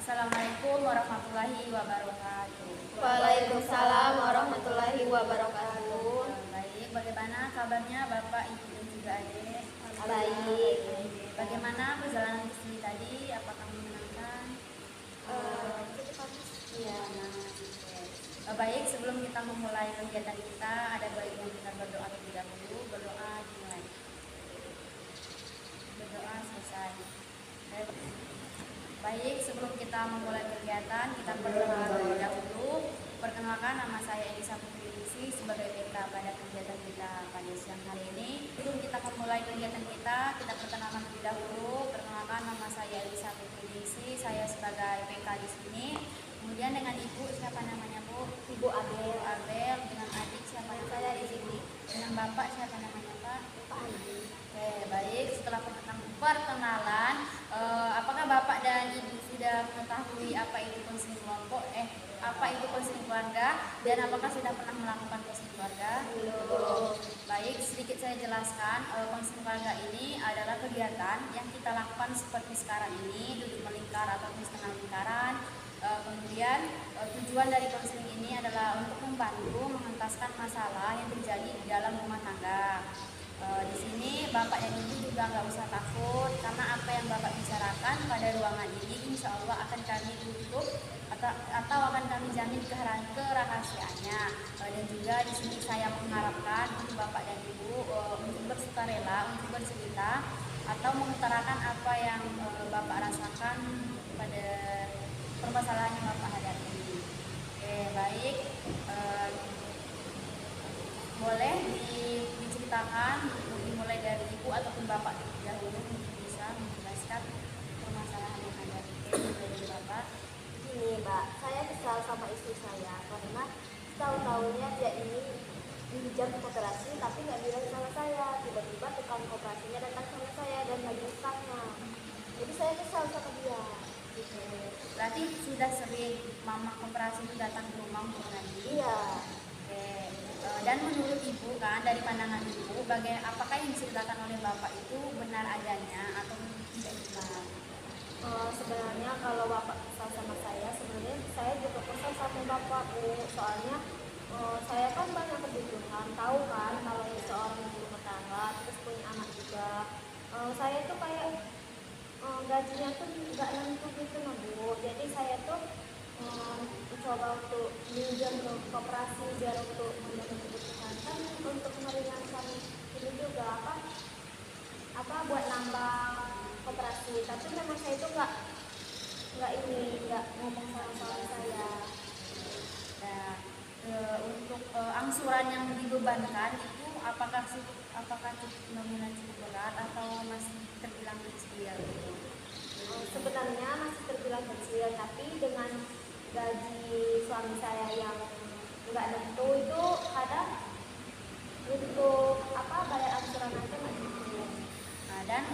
Assalamualaikum warahmatullahi wabarakatuh. Waalaikumsalam warahmatullahi wabarakatuh. Baik, bagaimana kabarnya Bapak, Ibu, dan juga adik? Baik. Bagaimana perjalanan ke sini tadi? Apakah menyenangkan? Ya. Baik, sebelum kita memulai kegiatan kita, ada baiknya kita berdoa terlebih dahulu. Berdoa dimulai. Berdoa selesai. Baik, sebelum kita memulai kegiatan, kita perkenalan terlebih dahulu. Perkenalkan, nama saya Elisa Putri sebagai PK pada kegiatan kita pada siang hari ini. Sebelum kita memulai kegiatan kita perkenalan terlebih dahulu. Perkenalkan, nama saya Elisa Putri, saya sebagai PK di sini. Kemudian dengan Ibu, siapa namanya Bu? Ibu Abel. Abel. Dengan adik, siapa namanya? Saya di sini. Dengan Bapak, siapa namanya Pak? Pak Andi. Oke, baik. Setelah perkenalan, apakah Bapak dan Ibu sudah mengetahui apa itu konseling kelompok? Apa itu konseling keluarga? Dan apakah sudah pernah melakukan konseling keluarga? Belum. Baik, sedikit saya jelaskan. Konseling keluarga ini adalah kegiatan yang kita lakukan seperti sekarang ini, duduk melingkar atau di setengah lingkaran. Kemudian tujuan dari konseling ini adalah untuk membantu mengentaskan masalah yang terjadi di dalam rumah tangga. Di sini Bapak dan Ibu juga nggak usah takut, karena apa yang Bapak bicarakan pada ruangan ini insya Allah akan kami tutup atau akan kami jamin kerahasiaannya. Dan juga di sini saya mengharapkan untuk Bapak dan Ibu untuk bersukarela, untuk bercerita atau mengutarakan apa yang Bapak rasakan pada permasalahan yang Bapak hadapi. Oke, baik. Boleh diceritakan, dimulai dari Ibu ataupun Bapak dahulu untuk bisa menjelaskan permasalahan yang ada dari Bapak. Gini Mbak, saya kesal sama istri saya karena tahun-tahunnya dia ini pinjam koperasi tapi nggak bilang sama saya. Tiba-tiba tukang koperasinya datang sama saya dan lagi utangnya. Jadi saya kesal sama dia. Gitu. Berarti sudah sering mama koperasi itu datang ke rumah untuk menagih? Iya. Oke. Dan menurut Ibu kan, dari pandangan Ibu, apakah yang diceritakan oleh Bapak itu benar adanya atau tidak benar? Sebenarnya kalau Bapak kesal sama saya, sebenarnya saya juga kesal sama Bapak Bu. Soalnya saya kan banyak kebutuhan, tahu kan kalau seorang ibu rumah tangga terus punya anak juga. Saya tuh kayak gajinya tuh nggak nentu gitu nah Bu. Jadi saya tuh mencoba untuk minjem ke koperasi biar untuk menjaga kebutuhan kan untuk meringankan ini juga apa buat nambah koperasi. Tapi memang saya itu nggak ngomong sama suami saya. Nah, untuk angsuran yang dibebankan itu apakah nominal cukup berat atau masih terbilang kecil? Sebenarnya masih terbilang kecil, tapi dengan gaji suami saya yang nggak nentu itu kadang untuk bayar angsuran aja nggak cukup. Nah, dan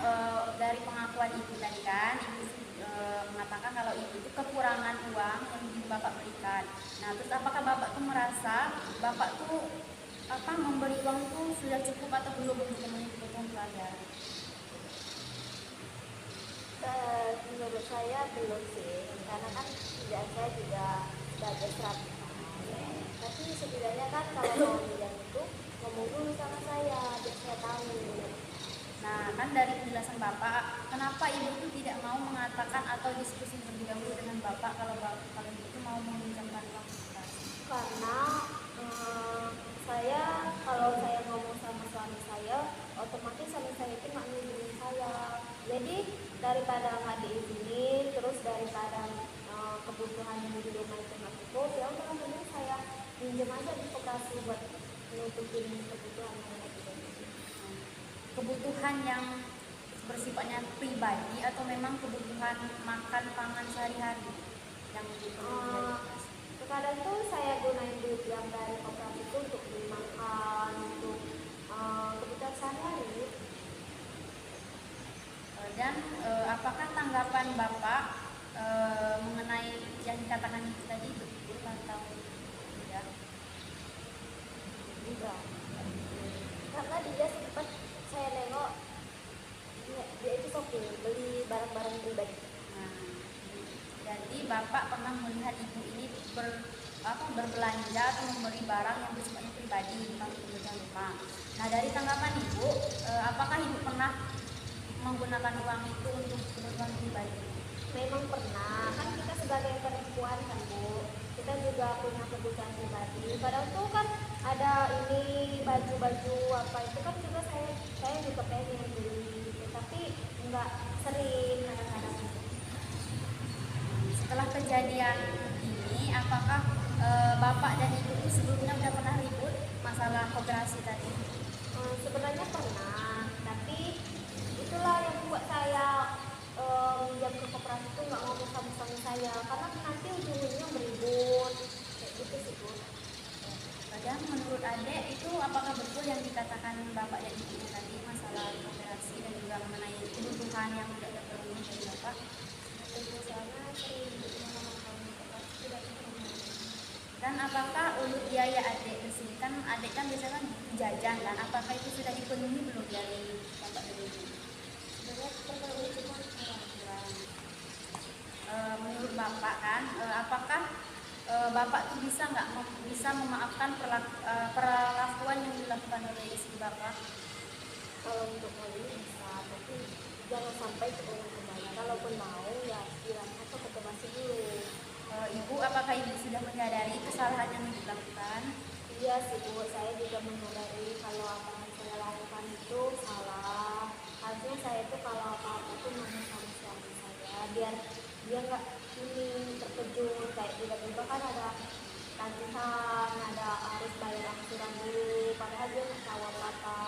dari pengakuan Ibu tadi kan, Ibu mengatakan kalau Ibu itu kekurangan uang yang Bapak berikan. Nah, terus apakah Bapak tuh merasa Bapak tuh memberi uang tuh sudah cukup atau belum untuk memenuhi kebutuhan keluarga? Menurut saya belum sih, karena kan kerjaan saya juga sebagai serapih. Tapi setidaknya kan kalau mau minjam itu ngomong dulu sama saya biar saya tahu. Nah, kan dari penjelasan Bapak, kenapa Ibu itu tidak mau mengatakan atau diskusi terlebih dahulu dengan Bapak kalau Ibu itu mau meminjamkan uang kita? Karena kalau saya ngomong sama suami saya, otomatis suami saya itu nggak ngizinin saya. Jadi daripada nggak diizinin, terus daripada kebutuhan yang di rumah itu nggak cukup, ya udah mending saya pinjam aja di koperasi buat nutupin kebutuhan yang lagi. Kebutuhan yang bersifatnya pribadi atau memang kebutuhan makan pangan sehari-hari yang kadang tuh saya gunain duit yang dari koperasi itu untuk beli makan, untuk kebutuhan sehari-hari. Dan apakah tanggapan Bapak mengenai yang dikatakan itu tadi betul atau tidak? Juga karena dia sempat saya nengok dia itu shopping beli barang-barang pribadi. Nah, jadi Bapak pernah melihat Ibu ini berbelanja atau membeli barang yang bersifatnya pribadi, bukan untuk kebutuhan rumah. Nah, dari tanggapan Ibu, apakah Ibu pernah menggunakan uang itu untuk kebutuhan pribadi? Memang pernah, kan kita sebagai perempuan kan Bu, kita juga punya kebutuhan pribadi. Padahal tuh kan ada ini baju-baju apa itu kan juga saya juga pengen beli gitu, tapi nggak sering kadang-kadang. Setelah kejadian ini, apakah Bapak dan Ibu itu sebelumnya udah pernah ribut masalah koperasi tadi? Sebenarnya pernah, tapi itulah yang buat saya minjam ke koperasi itu nggak ngomong sama suami saya, karena nanti ujung-ujungnya beribut kayak gitu sih Bu. Padahal menurut Adek itu apakah betul yang dikatakan Bapak dan Ibu tadi masalah koperasi dan juga mengenai kebutuhan yang tidak terpenuhi dari Bapak? Tentu sana sering ngomong sama koperasi tidak terpenuhi. Dan apakah untuk biaya Adek di sini kan Adek kan biasanya kan jajan kan, apakah itu sudah dipenuhi belum dari Bapak dan Ibu? Sebenarnya terpenuhi cuma Kurang. Menurut Bapak kan, apakah Bapak tuh bisa nggak bisa memaafkan perlakuan yang dilakukan oleh istri Bapak? kalau untuk hal ini bisa, tapi jangan sampai keulang kembali. Kalaupun mau ya istilahnya tuh ketebasi dulu. Ibu, apakah Ibu sudah menyadari kesalahan yang dilakukan? Iya sih Bu, saya juga menyadari kalau apa yang saya lakukan itu salah. Harusnya saya itu kalau apa-apa tuh nanya sama suami saya, biar dia nggak ini terkejut kayak tiba-tiba kan ada tagihan, ada harus bayar angsuran dulu, padahal dia nggak tahu apa-apa.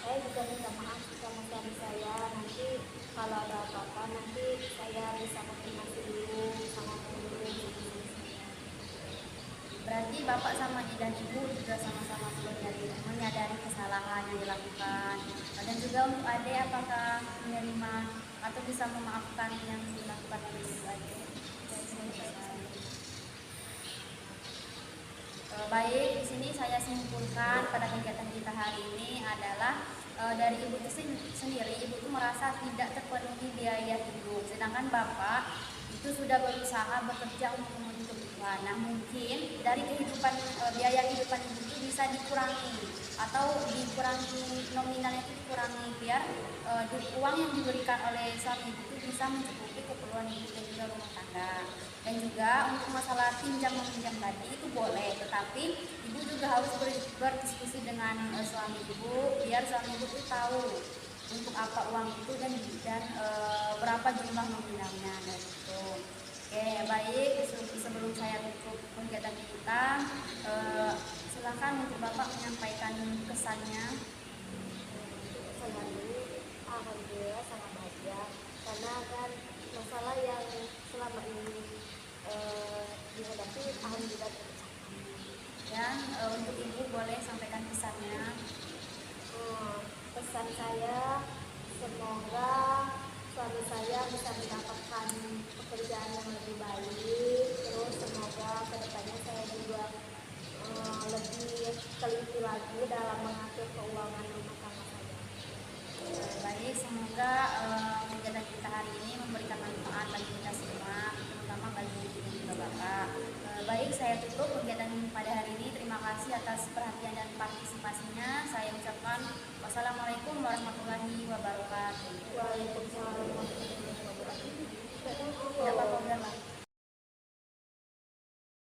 Saya juga minta maaf sama suami saya, nanti kalau ada apa-apa nanti saya bisa koordinasi dulu sama dulu. Berarti Bapak sama dan Ibu juga sama-sama menyadari kesalahan yang dilakukan. Dan juga untuk Ade, apakah menerima atau bisa memaafkan yang dilakukan oleh Ibu Ade? Baik, di sini saya simpulkan pada kegiatan kita hari ini adalah dari Ibu itu sendiri, Ibu itu merasa tidak terpenuhi biaya hidup, sedangkan Bapak itu sudah berusaha bekerja untuk memenuhi kebutuhan. Nah, mungkin dari kehidupan biaya kehidupan Ibu itu bisa dikurangi atau dikurangi nominalnya itu dikurangi biar uang yang diberikan oleh suami Ibu itu bisa mencukupi keperluan Ibu dan juga rumah tangga. Dan juga untuk masalah pinjam meminjam tadi itu boleh, tetapi Ibu juga harus berdiskusi dengan suami Ibu biar suami Ibu itu tahu untuk apa uang itu dan berapa jumlah nominalnya gitu. Oke, baik, sebelum saya tutup kegiatan kita, silakan untuk Bapak menyampaikan kesannya. Saya dulu alhamdulillah sangat bahagia karena kan masalah yang selama ini dihadapi alhamdulillah terpecahkan. Dan untuk Ibu boleh sampaikan pesannya. Pesan saya semoga suami saya bisa mendapatkan pekerjaan yang lebih baik, terus semoga kedepannya saya juga lebih teliti lagi dalam mengatur keuangan rumah tangga saya. Baik, semoga kegiatan kita hari ini memberikan manfaat bagi kita semua, terutama bagi Ibu dan juga Bapak. Baik, saya tutup kegiatan pada hari ini. Terima kasih atas perhatian dan partisipasinya. Saya ucapkan wassalamualaikum.